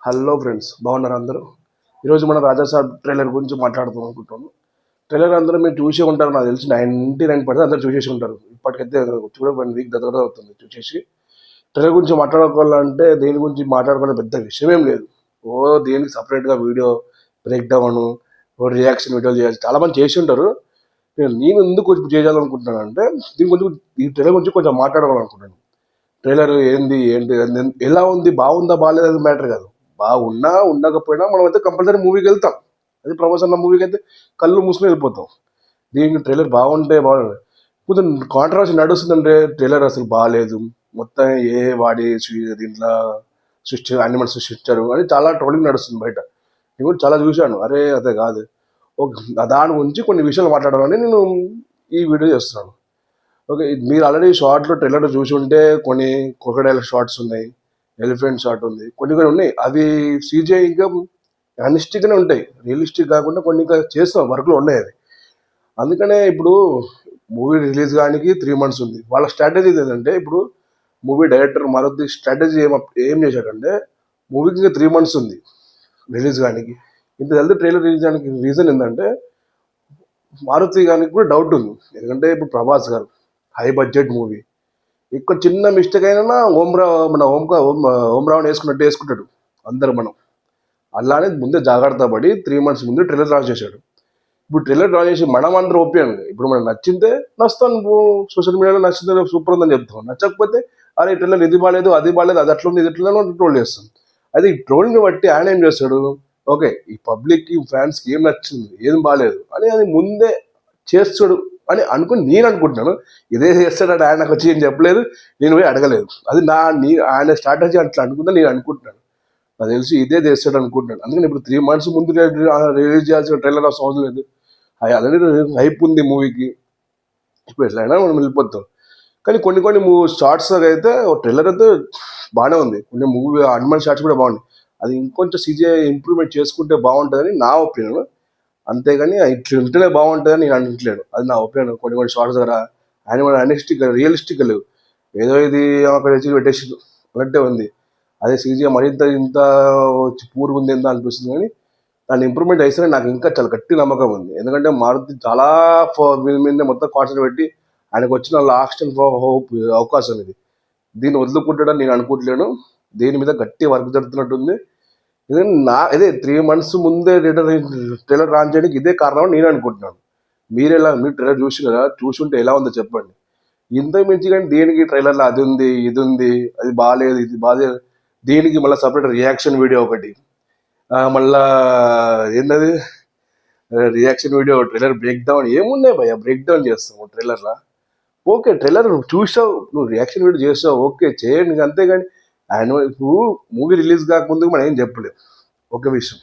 Hello friends, బాగున్నారు అందరూ. ఈరోజు మనం రాజాసాబ్ ట్రైలర్ గురించి మాట్లాడుతాం అనుకుంటాను. ట్రైలర్ అందరూ మీరు చూసే ఉంటారు, నాకు తెలిసి 99% అందరూ చూసేసి ఉంటారు. ఇప్పటికైతే చూడ 1 వీక్ దగ్గర అవుతుంది చూసేసి. ట్రైలర్ గురించి మాట్లాడుకోవాలంటే దేని గురించి మాట్లాడుకోవడం పెద్ద విషయం ఏం లేదు. దేనికి సపరేట్గా వీడియో బ్రేక్ డౌన్, రియాక్షన్ వీడియోలు చేయాలి, చాలా మంది చేసి ఉంటారు. నేను ఎందుకు కొంచెం చేయాలనుకుంటున్నాను అంటే దీని గురించి, ఈ ట్రైలర్ గురించి కొంచెం మాట్లాడాలనుకుంటున్నాను. ట్రైలర్ ఏంది ఏంటి ఎలా ఉంది, బాగుందా బాగాలేదా అది మ్యాటర్ కాదు. బాగున్నా ఉండకపోయినా మనం అయితే కంపల్సరీ మూవీకి వెళ్తాం. అది ప్రమోషన్ మూవీకి అయితే కళ్ళు మూసుకుని వెళ్ళిపోతాం. దీనికి ట్రైలర్ బాగుంటే బాగుంది. కొంచెం కాంట్రవర్సీ నడుస్తుందంటే ట్రైలర్ అసలు బాగాలేదు, మొత్తం వాడి దీంట్లో యానిమల్స్ సృష్టించారు అని చాలా ట్రోలింగ్ నడుస్తుంది బయట. నేను కూడా చాలా చూశాను. అరే అదే కాదు, దాని గురించి కొన్ని విషయాలు మాట్లాడాలని నేను ఈ వీడియో చేస్తున్నాను. ఓకే, మీరు ఆల్రెడీ షార్ట్లో ట్రైలర్ చూసి ఉంటే కొన్ని క్రొకడైల్ షార్ట్స్ ఉన్నాయి, ఎలిఫెంట్ షాట్ ఉంది, కొన్ని కొన్ని ఉన్నాయి. అవి సీజీఐ ఇంకా రియలిస్టిక్గానే ఉంటాయి, రియలిస్టిక్ కాకుండా కొన్ని ఇంకా చేస్తాం వర్క్లో ఉన్నాయి అది. అందుకనే ఇప్పుడు మూవీ రిలీజ్ కానికి 3 months ఉంది. వాళ్ళ స్ట్రాటజీ ఏంటంటే, ఇప్పుడు మూవీ డైరెక్టర్ మారుతి స్ట్రాటజీ ఏం చేశాడంటే, మూవీకి ఇంకా 3 months ఉంది రిలీజ్ కానికి. ఇంత జల్దీ ట్రైలర్ రిలీజ్ కానికి రీజన్ ఏంటంటే, మారుతి గారికి కూడా డౌట్ ఉంది. ఎందుకంటే ఇప్పుడు ప్రభాస్ గారు హై బడ్జెట్ మూవీ, ఇక్కడ చిన్న మిస్టేక్ అయినా ఓంరావుని వేసుకున్నట్టు వేసుకుంటాడు అందరు. మనం అలానే ముందే జాగ్రత్త పడి 3 months ముందు ట్రైలర్ లాంచ్ చేశాడు. ఇప్పుడు ట్రైలర్ లాంచ్ చేసి మనం అందరూ ఒప్పాను. ఇప్పుడు మనం నచ్చిందే నచ్చుతాను, సోషల్ మీడియాలో నచ్చిందే సూపర్ ఉందని చెప్తాం. నచ్చకపోతే అరే ట్రైలర్ ఇది బాగాలేదు, అది బాగాలేదు, అది అట్లా ఉంది, ఇది ఎట్లా ట్రోల్ చేస్తాం. అది ఈ ట్రోల్ని బట్టి ఆయన ఏం చేస్తాడు, ఓకే ఈ పబ్లిక్కి ఫ్యాన్స్కి ఏం నచ్చింది ఏం బాగాలేదు అని అది ముందే చేస్తాడు అని అనుకుని నేను అనుకుంటున్నాను. ఇదే చేస్తాడు ఆయన నాకు వచ్చి ఏం చెప్పలేదు, నేను పోయి అడగలేదు. అది ఆయన స్ట్రాటజీ అట్లా అనుకుందా నేను అనుకుంటున్నాను. నాకు తెలిసి ఇదే చేస్తాడు అనుకుంటున్నాను. అందుకని ఇప్పుడు 3 months ముందు రిలీజ్ చేయాల్సిన ట్రైలర్ అవసరం లేదు. ఆల్రెడీ హైప్ ఉంది మూవీకి, ఇప్పుడు ఎట్లయినా మనం వెళ్ళిపోతాం. కానీ కొన్ని కొన్ని షార్ట్స్ అయితే ట్రైలర్ అయితే బాగానే ఉంది, కొన్ని మూవీ అనిమల్ షార్ట్స్ కూడా బాగుంది. అది ఇంకొంచెం సీజీఐ ఇంప్రూవ్మెంట్ చేసుకుంటే బాగుంటుందని నా ఒపీనియన్. అంతేగాని ఇట్లా ఉంటేనే బాగుంటుందని నేను అనట్లేను, అది నా ఒపీనియన్. కొన్ని కొన్ని షార్ట్స్ దగ్గర యానిమల్ రియలిస్టిక్ లేవు, ఏదో ఇది అక్కడ వచ్చి పెట్టేసి అన్నట్టే ఉంది. అదే సీజీఐ మరింత ఇంత పూర్గా ఉంది ఎంత అనిపిస్తుంది. కానీ దాన్ని ఇంప్రూవ్మెంట్ అయితే నాకు ఇంకా చాలా గట్టి నమ్మకం ఉంది. ఎందుకంటే మారుతి చాలా మీద మొత్తం కాన్సెప్ట్ పెట్టి ఆయనకు వచ్చిన లాస్ట్ అండ్ హోప్ అవకాశం ఇది. దీన్ని వదులుకుంటాడని నేను అనుకుంటలేను. దీని మీద గట్టి వర్క్ జరుగుతున్నట్టుంది. ఇదే 3 months ముందే ట్రైలర్ లాంచ్ చేయడానికి ఇదే కారణం నేను అనుకుంటున్నాను. మీరు ట్రైలర్ చూసి కదా, చూసుంటే ఎలా ఉందో చెప్పండి. ఇంత మించి కానీ దేనికి ట్రైలర్లో అది ఉంది, ఇది ఉంది, అది బాగాలేదు, ఇది బాగాలేదు, దీనికి మళ్ళీ సపరేట్ రియాక్షన్ వీడియో ఒకటి, మళ్ళా ఏంటది reaction video, trailer break down, ఏమున్నాయి భయ బ్రేక్ డౌన్ చేస్తాము ట్రైలర్లో. ఓకే ట్రైలర్ చూసావు, నువ్వు రియాక్షన్ వీడియో చేస్తావు, ఓకే చేయండి, అంతేగాని ఆయన ఇప్పుడు మూవీ రిలీజ్ కాకముందుకు మనం ఏం చెప్పలేదు. ఒక విషయం,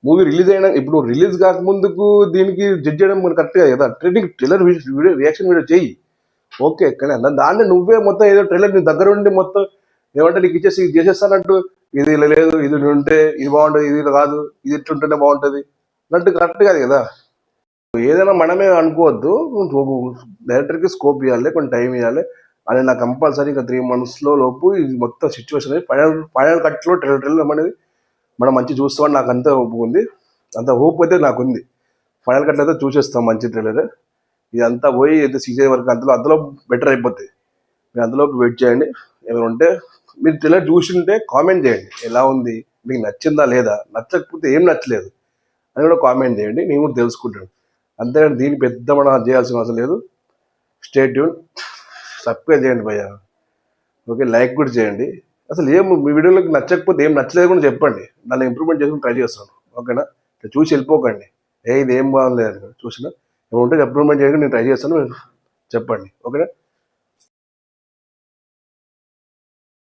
మూవీ రిలీజ్ అయినా ఇప్పుడు రిలీజ్ కాకముందుకు దీనికి జడ్జ్ చేయడం మనకు కరెక్ట్గా కదా. ట్రైలర్ వీడియో రియాక్షన్ వీడియో చెయ్యి, ఓకే. కానీ దాన్ని నువ్వే మొత్తం ఏదో ట్రైలర్ నీ దగ్గర ఉండి మొత్తం ఏమంటే నీకు ఇచ్చేసి ఇది చేసేస్తానంటూ, ఇది ఇలా లేదు, ఇది ఉంటే ఇది బాగుంటుంది, ఇది కాదు, ఇది ఇట్లుంటేనే బాగుంటుంది అన్నట్టు కరెక్ట్ కాదు కదా. ఏదైనా మనమే అనుకోవద్దు, డైరెక్టర్కి స్కోప్ ఇవ్వాలి, కొంచెం టైం ఇవ్వాలి. అని నాకు కంపల్సరీ ఇంకా 3 months లోపు ఇది మొత్తం సిచ్యువేషన్ ఫైనల్ కట్లో ట్రైలర్ అనేది మనం మంచి చూస్తామని నాకు అంత హోప్ ఉంది. అంత హోప్ అయితే నాకు ఉంది. ఫైనల్ కట్లో అయితే చూసేస్తాం మంచి ట్రైలర్. ఇదంతా పోయి అయితే సీజన్ వరకు అందులో బెటర్ అయిపోతుంది. మీరు అందులోపు వెయిట్ చేయండి. ఏమైనా ఉంటే మీరు ట్రైలర్ చూసింటే కామెంట్ చేయండి, ఎలా ఉంది, మీకు నచ్చిందా లేదా, నచ్చకపోతే ఏం నచ్చలేదు అని కూడా కామెంట్ చేయండి, నేను కూడా తెలుసుకుంటాను. అంతేగాని దీన్ని పెద్ద మనం చేయాల్సిన అవసరం లేదు. స్టే ట్యూన్, సబ్స్క్రైబ్ చేయండి భయ్య, ఓకే, లైక్ కూడా చేయండి. అసలు మీ వీడియోలోకి నచ్చకపోతే ఏం నచ్చలేదు కూడా చెప్పండి, దాన్ని ఇంప్రూవ్మెంట్ చేసుకుని ట్రై చేస్తాను, ఓకేనా. చూసి వెళ్ళిపోకండి, ఇది ఏం బాగుంది చూసినా ఏమంటే ఇంప్రూవ్మెంట్ చేయడానికి నేను ట్రై చేస్తాను, చెప్పండి, ఓకేనా.